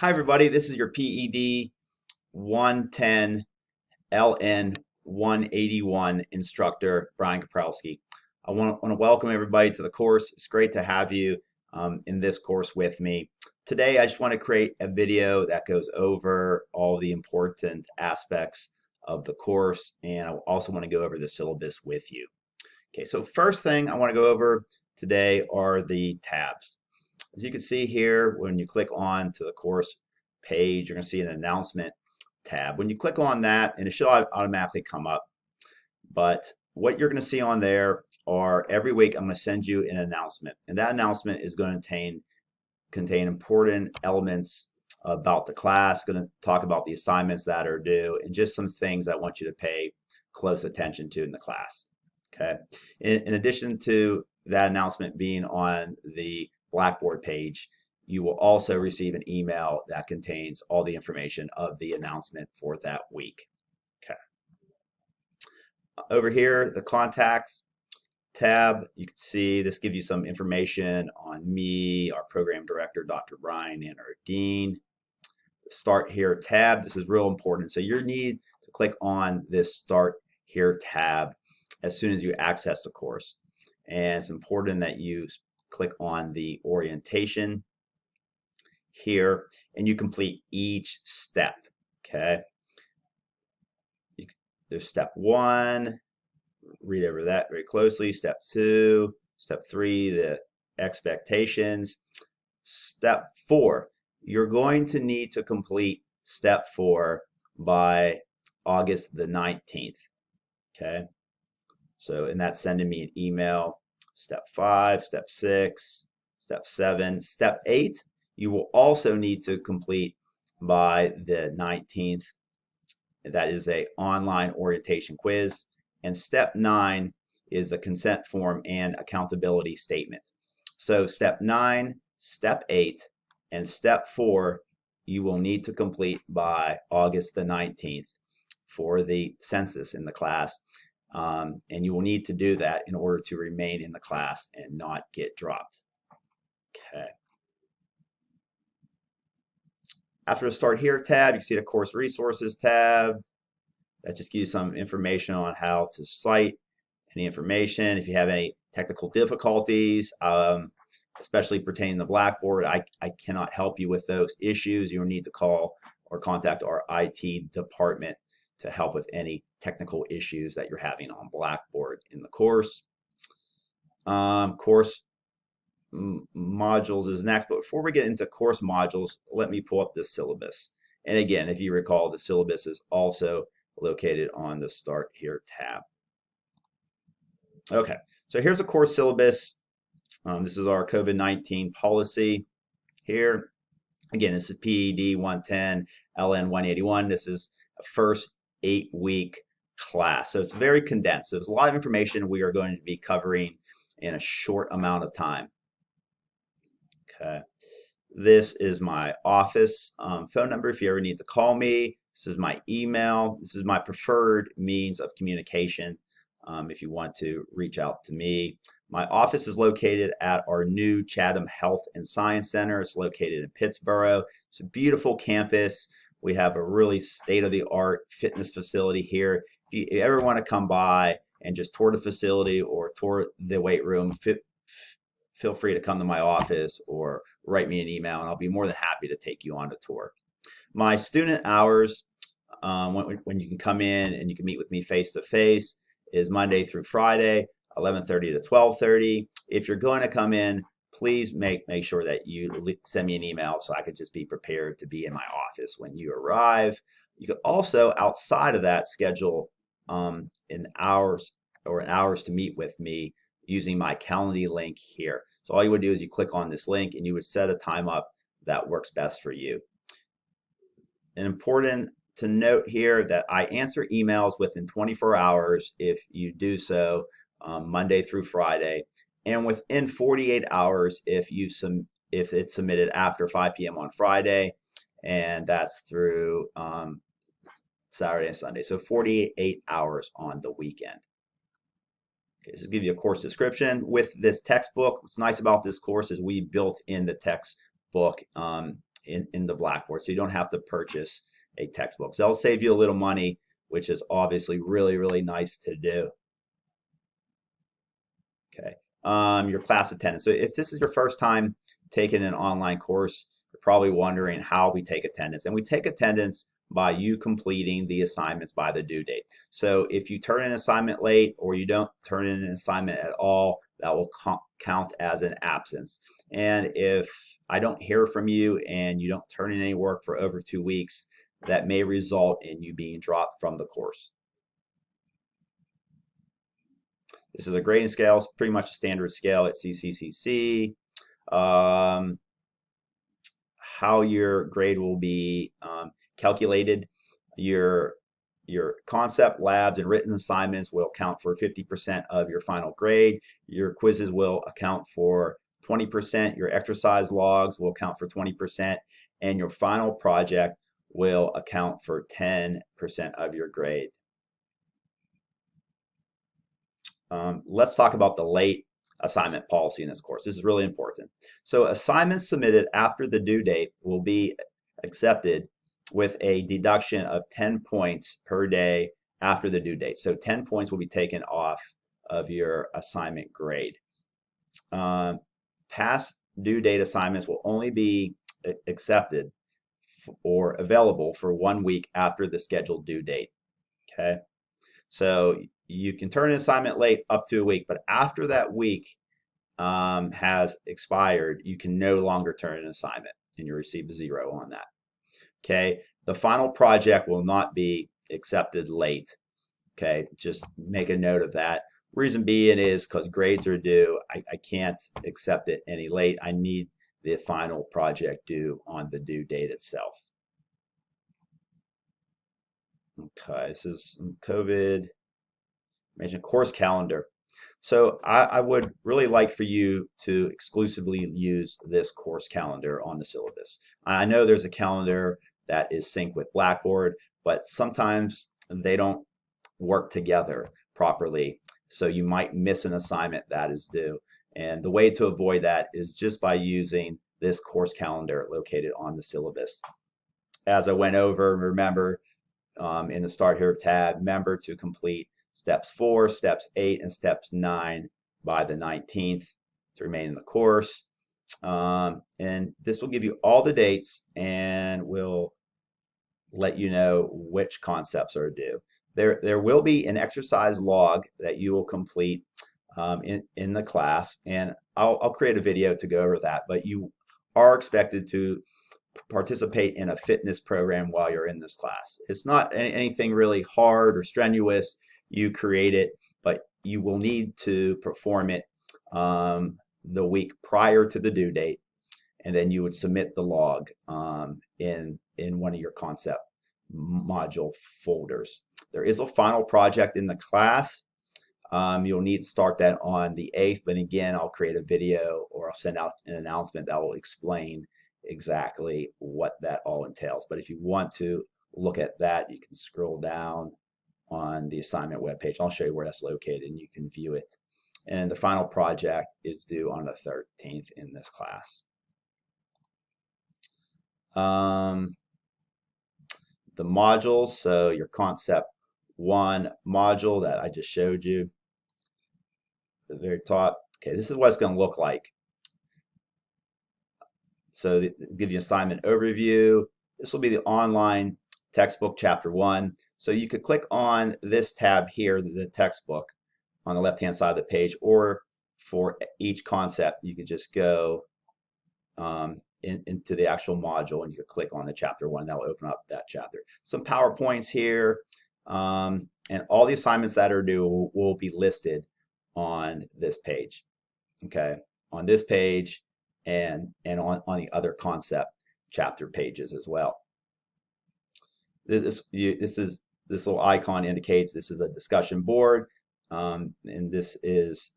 Hi everybody, this is your PED-110 LN181 instructor, Brian Kaprowski. I want to welcome everybody to the course. It's great to have you in this course with me. Today I just want to create a video that goes over all the important aspects of the course, and I also want to go over the syllabus with you. Okay, so first thing I want to go over today are the tabs. As you can see here, when you click on to the course page, you're going to see an announcement tab. When you click on that, and it should automatically come up, but what you're going to see on there are every week I'm going to send you an announcement, and that announcement is going to contain important elements about the class, going to talk about the assignments that are due, and just some things I want you to pay close attention to in the class. Okay. In addition to that announcement being on the Blackboard page, you will also receive an email that contains all the information of the announcement for that week. Okay. Over here, the contacts tab, you can see this gives you some information on me, our program director, Dr. Brian, and our dean. The Start Here tab, this is real important. So you need to click on this Start Here tab as soon as you access the course. And it's important that you click on the orientation here and you complete each step. Okay. There's step 1, read over that very closely. Step 2, step 3, the expectations. Step 4, you're going to need to complete step 4 by August the 19th. Okay. So, and that's sending me an email. Step 5, step 6, step 7, step 8, you will also need to complete by the 19th. That is an online orientation quiz. And step 9 is a consent form and accountability statement. So step 9, step 8, and step 4, you will need to complete by August the 19th for the census in the class. And you will need to do that in order to remain in the class and not get dropped. Okay. After the Start Here tab, you can see the Course Resources tab. That just gives you some information on how to cite any information. If you have any technical difficulties, especially pertaining to Blackboard, I cannot help you with those issues. You'll need to call or contact our IT department to help with any technical issues that you're having on Blackboard in the course. Course modules is next, but before we get into course modules, let me pull up the syllabus. And again, if you recall, the syllabus is also located on the Start Here tab. Okay, so here's a course syllabus. This is our COVID-19 policy here. Again, this is PED-110, LN181. This is a first 8-week class. So it's very condensed. So there's a lot of information we are going to be covering in a short amount of time. Okay. This is my office phone number if you ever need to call me. This is my email. This is my preferred means of communication if you want to reach out to me. My office is located at our new Chatham Health and Science Center. It's located in Pittsburgh. It's a beautiful campus. We have a really state-of-the-art fitness facility here. If you ever want to come by and just tour the facility or tour the weight room, feel free to come to my office or write me an email, and I'll be more than happy to take you on a tour. My student hours, when you can come in and you can meet with me face-to-face, is Monday through Friday, 11:30 to 12:30. If you're going to come in, please make sure that you send me an email so I could just be prepared to be in my office when you arrive. You could also, outside of that, schedule an hours to meet with me using my Calendly link here. So all you would do is you click on this link and you would set a time up that works best for you. And important to note here that I answer emails within 24 hours if you do so Monday through Friday, and within 48 hours if it's submitted after 5 p.m. on Friday, and that's through Saturday and Sunday. So 48 hours on the weekend. Okay, so give you a course description. With this textbook, what's nice about this course is we built in the textbook in the Blackboard, so you don't have to purchase a textbook. So that'll save you a little money, which is obviously really, really nice to do. Okay. Your class attendance. So if this is your first time taking an online course, you're probably wondering how we take attendance. And we take attendance by you completing the assignments by the due date. So if you turn an assignment late or you don't turn in an assignment at all, that will count as an absence. And if I don't hear from you and you don't turn in any work for over 2 weeks, that may result in you being dropped from the course. This is a grading scale. It's pretty much a standard scale at CCCC. How your grade will be calculated. Your concept, labs, and written assignments will account for 50% of your final grade. Your quizzes will account for 20%. Your exercise logs will account for 20%. And your final project will account for 10% of your grade. Let's talk about the late assignment policy in this course. This is really important. So assignments submitted after the due date will be accepted with a deduction of 10 points per day after the due date. So 10 points will be taken off of your assignment grade. Past due date assignments will only be accepted or available for 1 week after the scheduled due date. Okay, so you can turn an assignment late up to a week, but after that week has expired, you can no longer turn an assignment and you receive a 0 on that. Okay, the final project will not be accepted late. Okay, just make a note of that. Reason being is because grades are due. I can't accept it any late. I need the final project due on the due date itself. Okay, this is COVID. Mention course calendar. So I would really like for you to exclusively use this course calendar on the syllabus. I know there's a calendar that is synced with Blackboard, but sometimes they don't work together properly. So you might miss an assignment that is due. And the way to avoid that is just by using this course calendar located on the syllabus. As I went over, remember in the Start Here tab, remember to complete steps 4, steps 8, and steps 9 by the 19th to remain in the course. And this will give you all the dates and will let you know which concepts are due. There will be an exercise log that you will complete in the class, and I'll create a video to go over that, but you are expected to participate in a fitness program while you're in this class. It's not anything really hard or strenuous. You create it, but you will need to perform it the week prior to the due date, and then you would submit the log in one of your concept module folders. There is a final project in the class. You'll need to start that on the 8th, but again, I'll create a video or I'll send out an announcement that will explain exactly what that all entails. But if you want to look at that, you can scroll down on the assignment webpage. I'll show you where that's located and you can view it. And the final project is due on the 13th in this class. The modules, so your concept 1 module that I just showed you, at the very top. Okay, this is what it's going to look like. So give you an assignment overview. This will be the online textbook chapter 1. So you could click on this tab here, the textbook, on the left-hand side of the page, or for each concept, you could just go into the actual module and you could click on the chapter 1. That will open up that chapter. Some PowerPoints here, and all the assignments that are due will be listed on this page. Okay, on this page and on the other concept chapter pages as well. This little icon indicates this is a discussion board, and this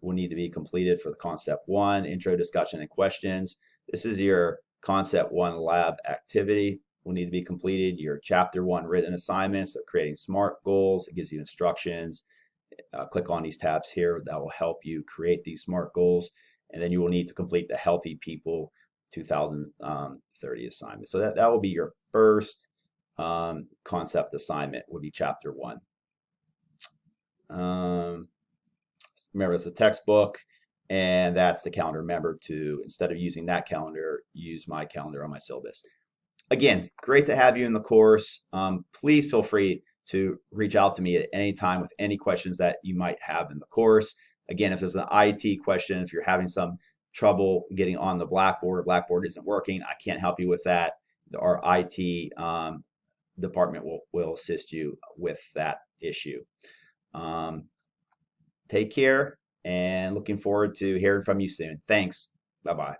will need to be completed for the concept 1, intro, discussion, and questions. This is your concept 1 lab activity will need to be completed. Your chapter 1 written assignments, so creating SMART goals. It gives you instructions. Click on these tabs here that will help you create these SMART goals. And then you will need to complete the healthy people 2030 assignment. So that will be your first concept assignment, would be chapter 1. Remember, it's a textbook, and that's the calendar. Remember to, instead of using that calendar, use my calendar on my syllabus. Again, great to have you in the course. Please feel free to reach out to me at any time with any questions that you might have in the course. Again, if there's an IT question, if you're having some trouble getting on the Blackboard or Blackboard isn't working, I can't help you with that. Our IT department will assist you with that issue. Take care, and looking forward to hearing from you soon. Thanks. Bye-bye.